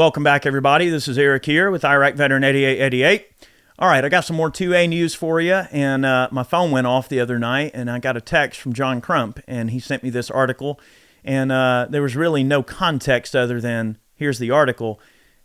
Welcome back, everybody. This is Eric here with Iraq Veteran 8888. All right, I got some more 2A news for you, and my phone went off the other night, and I got a text from John Crump, and he sent me this article, and there was really no context other than, here's the article,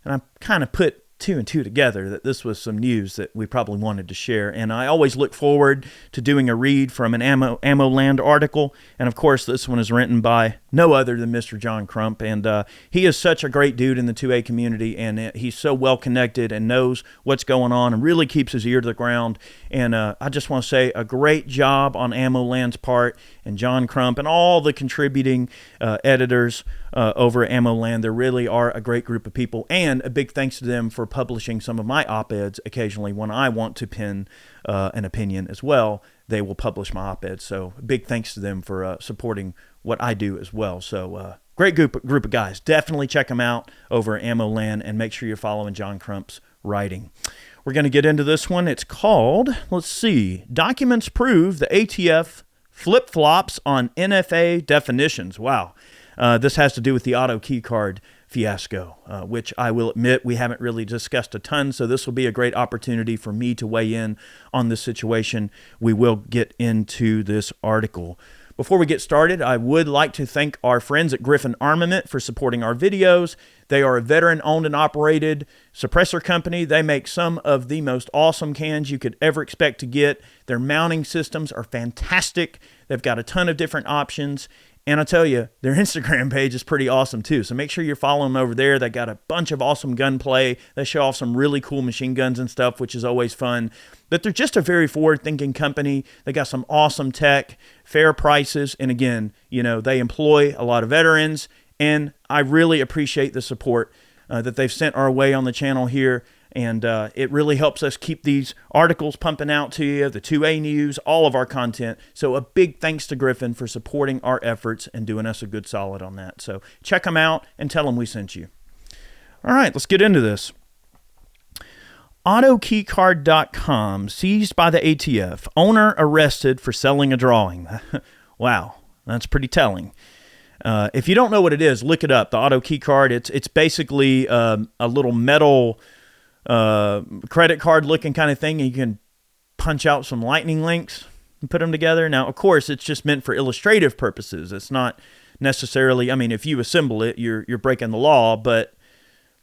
and I kind of put two and two together that this was some news that we probably wanted to share. And I always look forward to doing a read from an Ammo Land article. And of course, this one is written by no other than Mr. John Crump. And he is such a great dude in the 2A community. And he's so well connected and knows what's going on and really keeps his ear to the ground. And I just want to say a great job on Ammo Land's part and John Crump and all the contributing editors over at Ammo Land. They really are a great group of people. And a big thanks to them for publishing some of my op-eds occasionally when I want to pin an opinion as well. They will publish my op-eds. So big thanks to them for supporting what I do as well. So great group of guys. Definitely check them out over at Ammo Land and make sure you're following John Crump's writing. We're going to get into this one. It's called, let's see, Documents Prove the ATF Flip-Flops on NFA Definitions. Wow. This has to do with the AutoKeyCard fiasco, which I will admit we haven't really discussed a ton, so this will be a great opportunity for me to weigh in on this situation. We will get into this article. Before we get started, I would like to thank our friends at Griffin Armament for supporting our videos. They are a veteran-owned and operated suppressor company. They make some of the most awesome cans you could ever expect to get. Their mounting systems are fantastic. They've got a ton of different options. And I'll tell you, their Instagram page is pretty awesome too. So make sure you're following them over there. They got a bunch of awesome gunplay. They show off some really cool machine guns and stuff, which is always fun. But they're just a very forward-thinking company. They got some awesome tech, fair prices. And again, you know, they employ a lot of veterans. And I really appreciate the support that they've sent our way on the channel here. And it really helps us keep these articles pumping out to you, the 2A news, all of our content. So a big thanks to Griffin for supporting our efforts and doing us a good solid on that. So check them out and tell them we sent you. All right, let's get into this. AutoKeyCard.com seized by the ATF. Owner arrested for selling a drawing. Wow, that's pretty telling. If you don't know what it is, look it up. The AutoKeyCard, it's basically a little metal credit card looking kind of thing, and you can punch out some lightning links and put them together. Now, of course, it's just meant for illustrative purposes. It's not necessarily, I mean, if you assemble it, you're breaking the law, but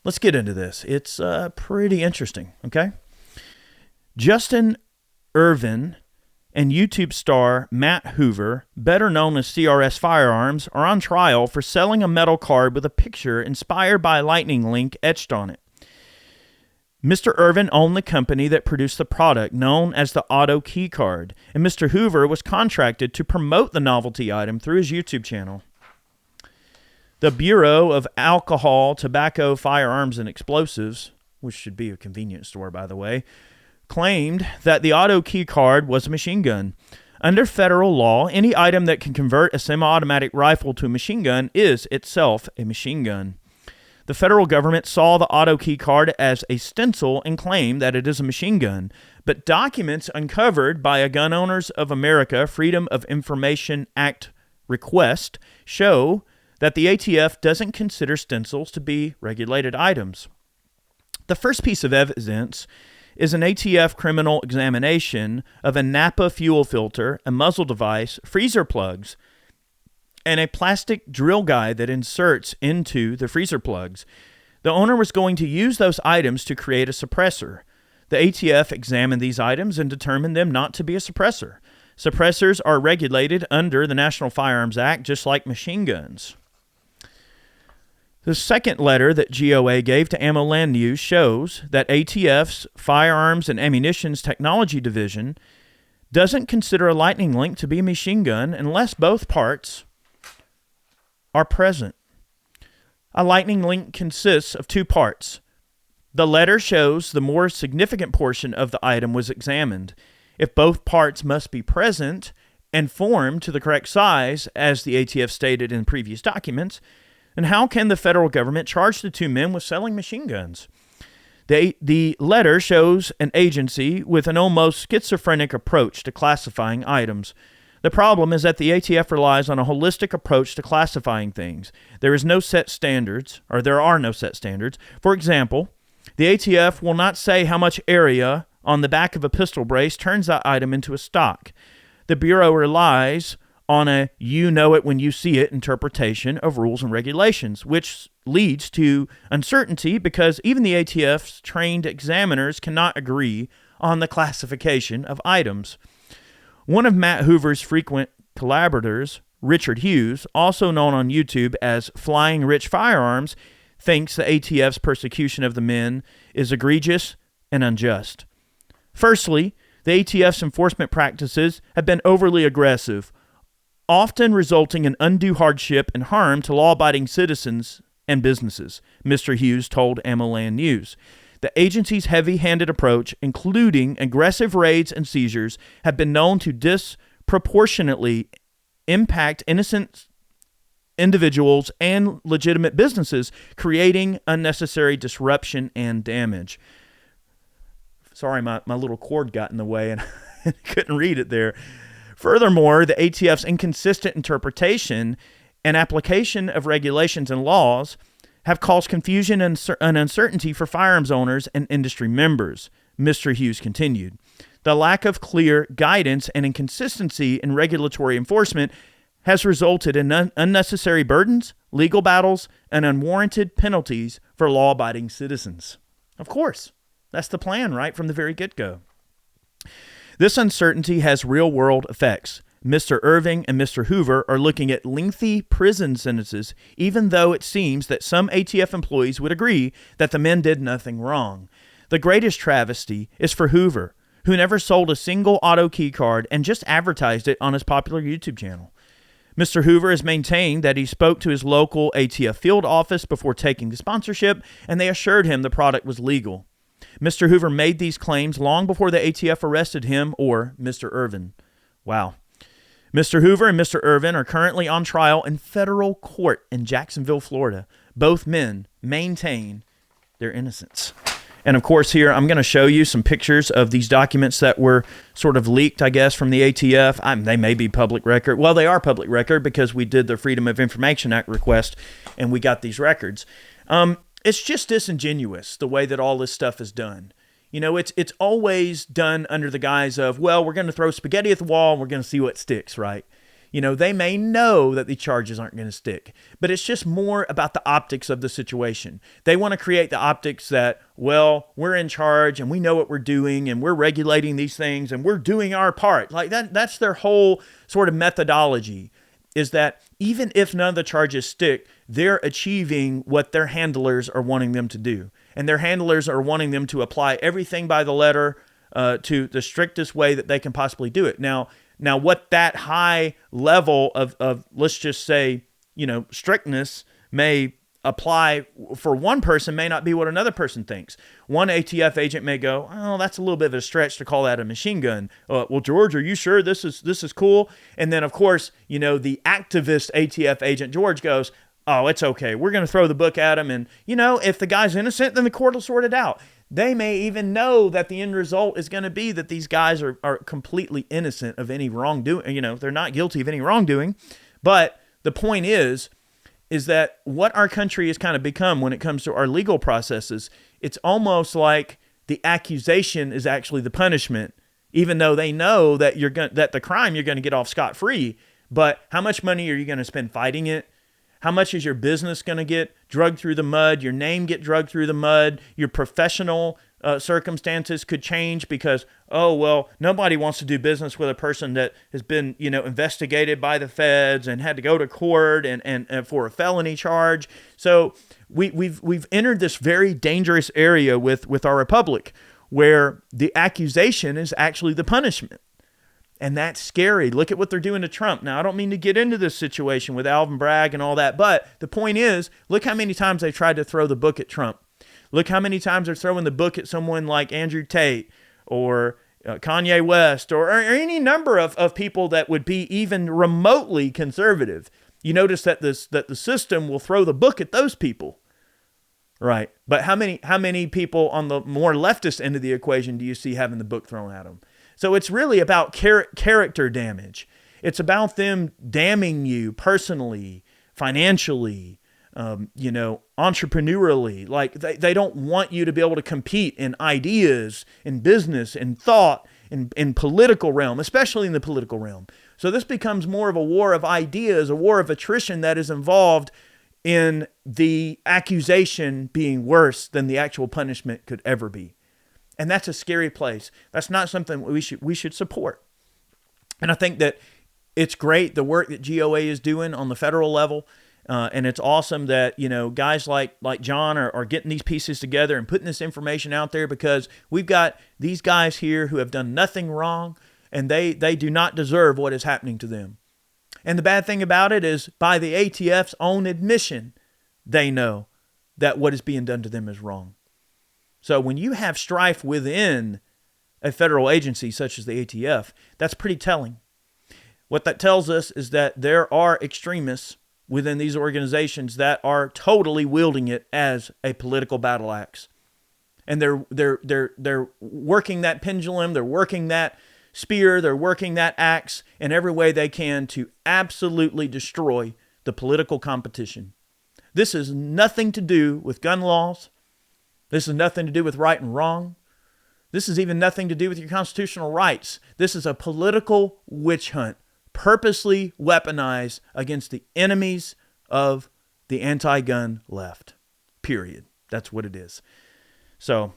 let's get into this. It's pretty interesting, okay? Justin Irvin and YouTube star Matt Hoover, better known as CRS Firearms, are on trial for selling a metal card with a picture inspired by a lightning link etched on it. Mr. Irvin owned the company that produced the product, known as the AutoKeyCard, and Mr. Hoover was contracted to promote the novelty item through his YouTube channel. The Bureau of Alcohol, Tobacco, Firearms, and Explosives, which should be a convenience store, by the way, claimed that the AutoKeyCard was a machine gun. Under federal law, any item that can convert a semi-automatic rifle to a machine gun is itself a machine gun. The federal government saw the AutoKeyCard as a stencil and claimed that it is a machine gun, but documents uncovered by a Gun Owners of America Freedom of Information Act request show that the ATF doesn't consider stencils to be regulated items. The first piece of evidence is an ATF criminal examination of a Napa fuel filter, a muzzle device, freezer plugs, and a plastic drill guide that inserts into the freezer plugs. The owner was going to use those items to create a suppressor. The ATF examined these items and determined them not to be a suppressor. Suppressors are regulated under the National Firearms Act, just like machine guns. The second letter that GOA gave to Ammo Land News shows that ATF's Firearms and Ammunitions Technology Division doesn't consider a lightning link to be a machine gun unless both parts are present. A lightning link consists of two parts. The letter shows the more significant portion of the item was examined. If both parts must be present and formed to the correct size, as the ATF stated in previous documents, then how can the federal government charge the two men with selling machine guns? The letter shows an agency with an almost schizophrenic approach to classifying items. The problem is that the ATF relies on a holistic approach to classifying things. There are no set standards. For example, the ATF will not say how much area on the back of a pistol brace turns that item into a stock. The Bureau relies on a you-know-it-when-you-see-it interpretation of rules and regulations, which leads to uncertainty because even the ATF's trained examiners cannot agree on the classification of items. One of Matt Hoover's frequent collaborators, Richard Hughes, also known on YouTube as Flying Rich Firearms, thinks the ATF's persecution of the men is egregious and unjust. Firstly, the ATF's enforcement practices have been overly aggressive, often resulting in undue hardship and harm to law-abiding citizens and businesses, Mr. Hughes told AmmoLand News. The agency's heavy-handed approach, including aggressive raids and seizures, have been known to disproportionately impact innocent individuals and legitimate businesses, creating unnecessary disruption and damage. Sorry, my little cord got in the way and I couldn't read it there. Furthermore, the ATF's inconsistent interpretation and application of regulations and laws have caused confusion and uncertainty for firearms owners and industry members, Mr. Hughes continued. The lack of clear guidance and inconsistency in regulatory enforcement has resulted in unnecessary burdens, legal battles, and unwarranted penalties for law-abiding citizens. Of course, that's the plan, right, from the very get-go. This uncertainty has real-world effects. Mr. Irving and Mr. Hoover are looking at lengthy prison sentences, even though it seems that some ATF employees would agree that the men did nothing wrong. The greatest travesty is for Hoover, who never sold a single AutoKeyCard and just advertised it on his popular YouTube channel. Mr. Hoover has maintained that he spoke to his local ATF field office before taking the sponsorship, and they assured him the product was legal. Mr. Hoover made these claims long before the ATF arrested him or Mr. Irvin. Wow. Mr. Hoover and Mr. Irvin are currently on trial in federal court in Jacksonville, Florida. Both men maintain their innocence. And of course here, I'm going to show you some pictures of these documents that were sort of leaked, I guess, from the ATF. They may be public record. Well, they are public record because we did the Freedom of Information Act request and we got these records. It's just disingenuous the way that all this stuff is done. You know, it's always done under the guise of, well, we're going to throw spaghetti at the wall and we're going to see what sticks, right? You know, they may know that the charges aren't going to stick, but it's just more about the optics of the situation. They want to create the optics that, well, we're in charge and we know what we're doing and we're regulating these things and we're doing our part. Like that's their whole sort of methodology, is that even if none of the charges stick, they're achieving what their handlers are wanting them to do. And their handlers are wanting them to apply everything by the letter to the strictest way that they can possibly do it. Now what that high level of let's just say, strictness may apply for one person may not be what another person thinks. One ATF agent may go, oh, that's a little bit of a stretch to call that a machine gun. Well, George, are you sure this is cool? And then, of course, the activist ATF agent, George, goes, oh, it's okay. We're going to throw the book at him. And, if the guy's innocent, then the court will sort it out. They may even know that the end result is going to be that these guys are completely innocent of any wrongdoing. They're not guilty of any wrongdoing. But the point is that what our country has kind of become when it comes to our legal processes, it's almost like the accusation is actually the punishment, even though they know that that the crime you're going to get off scot-free. But how much money are you going to spend fighting it? How much is your business going to get dragged through the mud? Your name get dragged through the mud? Your professional circumstances could change because, oh, well, nobody wants to do business with a person that has been, investigated by the feds and had to go to court and for a felony charge. So we've entered this very dangerous area with our republic where the accusation is actually the punishment. And that's scary. Look at what they're doing to Trump. Now, I don't mean to get into this situation with Alvin Bragg and all that, but the point is, look how many times they tried to throw the book at Trump. Look how many times they're throwing the book at someone like Andrew Tate or Kanye West or any number of people that would be even remotely conservative. You notice that the system will throw the book at those people, right? But how many people on the more leftist end of the equation do you see having the book thrown at them? So it's really about character damage. It's about them damning you personally, financially, entrepreneurially. Like they don't want you to be able to compete in ideas, in business, in thought, in political realm, especially in the political realm. So this becomes more of a war of ideas, a war of attrition that is involved in the accusation being worse than the actual punishment could ever be. And that's a scary place. That's not something we should support. And I think that it's great the work that GOA is doing on the federal level. And it's awesome that, guys like John are getting these pieces together and putting this information out there, because we've got these guys here who have done nothing wrong, and they do not deserve what is happening to them. And the bad thing about it is, by the ATF's own admission, they know that what is being done to them is wrong. So when you have strife within a federal agency such as the ATF, that's pretty telling. What that tells us is that there are extremists within these organizations that are totally wielding it as a political battle axe. And they're working that pendulum, they're working that spear, they're working that axe in every way they can to absolutely destroy the political competition. This has nothing to do with gun laws. This has nothing to do with right and wrong. This has even nothing to do with your constitutional rights. This is a political witch hunt, purposely weaponized against the enemies of the anti-gun left. Period. That's what it is. So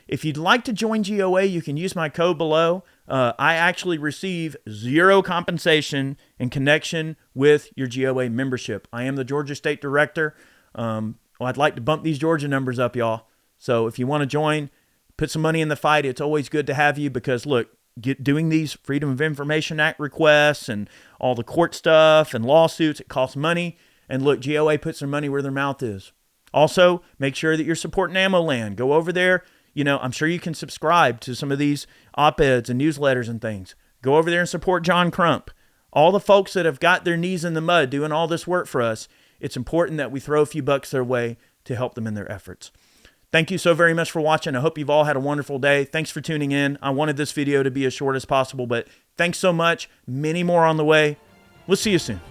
if you'd like to join GOA, you can use my code below. I actually receive zero compensation in connection with your GOA membership. I am the Georgia State Director. I'd like to bump these Georgia numbers up, y'all. So if you want to join, put some money in the fight. It's always good to have you, because look, doing these Freedom of Information Act requests and all the court stuff and lawsuits, it costs money. And look, GOA puts their money where their mouth is. Also, make sure that you're supporting Ammo Land. Go over there. I'm sure you can subscribe to some of these op-eds and newsletters and things. Go over there and support John Crump. All the folks that have got their knees in the mud doing all this work for us, it's important that we throw a few bucks their way to help them in their efforts. Thank you so very much for watching. I hope you've all had a wonderful day. Thanks for tuning in. I wanted this video to be as short as possible, but thanks so much. Many more on the way. We'll see you soon.